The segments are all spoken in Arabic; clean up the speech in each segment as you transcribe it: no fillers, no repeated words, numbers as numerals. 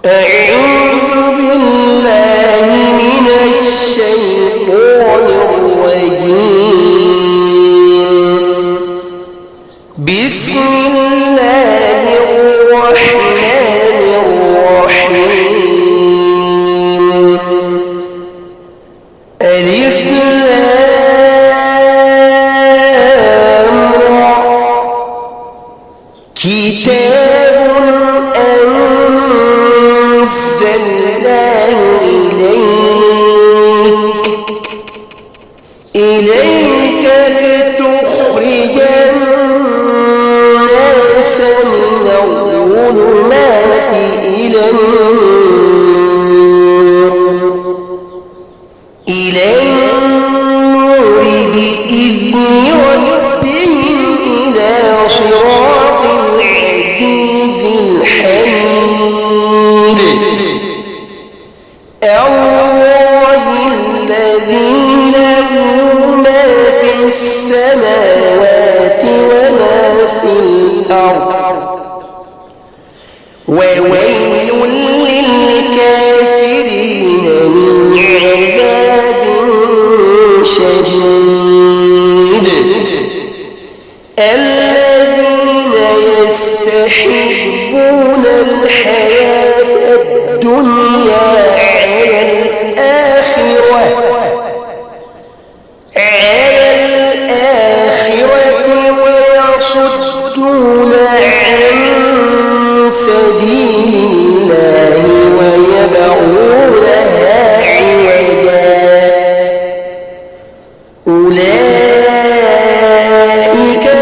أعوذ بالله من الشيطان الرجيم. بسم الله الرحمن الرحيم. ألف لام را. كتاب أنزلناه إليك لتخرج الناس من الظلمات إلى النور بإذن ربهم إلى صراط العزيز الحميد. الله الذي له ما في السماوات وما في الأرض. وويل للكافرين من عذاب شديد. الذين يستحبون الحياة الدنيا على الآخرة ويصدون عن سبيل الله ويبغونها عوجا. أولئك في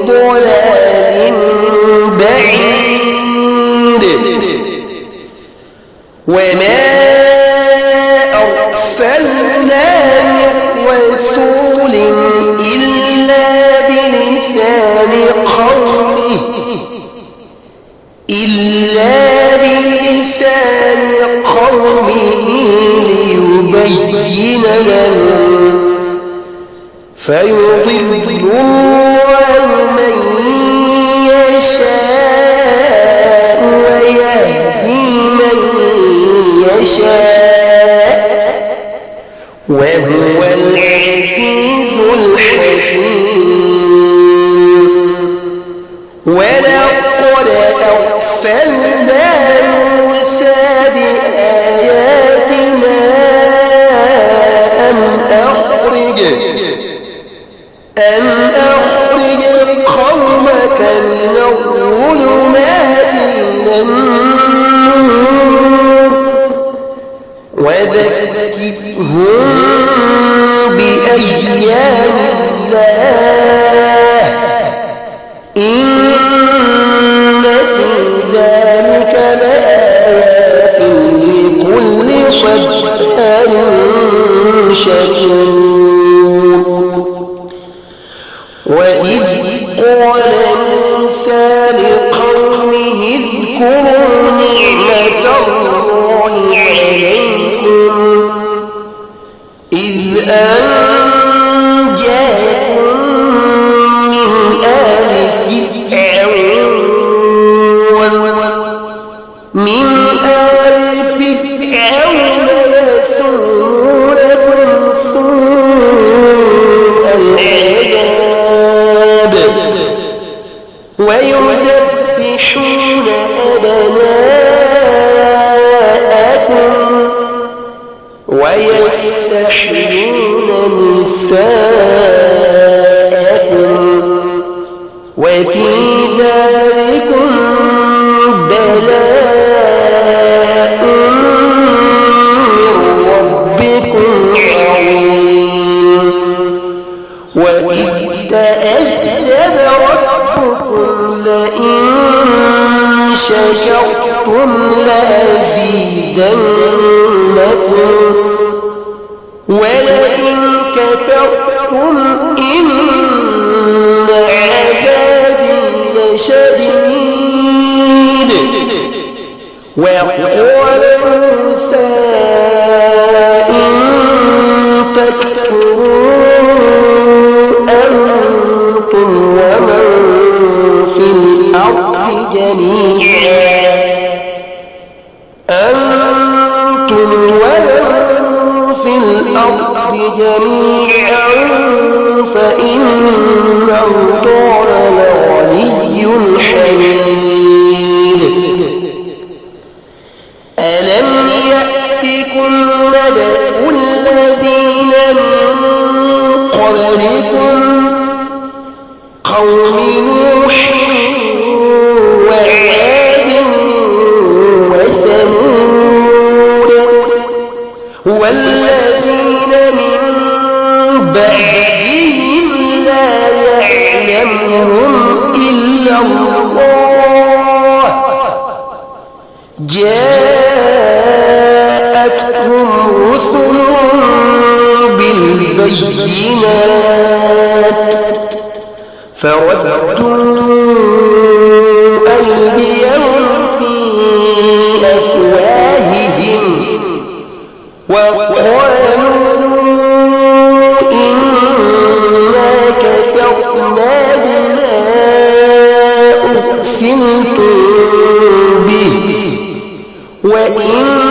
ضلال بعيد. وما أرسلنا من رسول إلا بلسان قومه ليبين لهم. فيضل الله من يشاء ويهدي من يشاء وهو العزيز الحكيم. ولقد أرسلنا موسى بآياتنا أن أخرج قومك من الظلمات إلى النور وذكرهم بأيام الله. إن في ذلك لآيات لكل صبار شكور. وإذ قال موسى لقومه اذكروا نعمة الله عليكم إذ أنجاكم من آل فرعون يسومونكم سوء العذاب ويذبحون أبناءكم ويستحيون نساءكم وفي ذلكم بلاء من ربكم عظيم. وإذ تأذن ربكم لئن شكرتم لأزيدنكم ولئن كفرتم إن عذابي لشديد. وقال موسى إن تكفروا أنتم ومن في الأرض جميعا جميعا فإن الله لغني حميد ألم يأتكم نبأ الذين من قبلكم قوم نوح وعاد وثمود والذين من بعدهم لا يعلمهم إلا الله جاءتهم رسلهم بالبينات فردوا أيديهم في أفواههم وقالوا إنا كفرنا بما أرسلتم به وإنا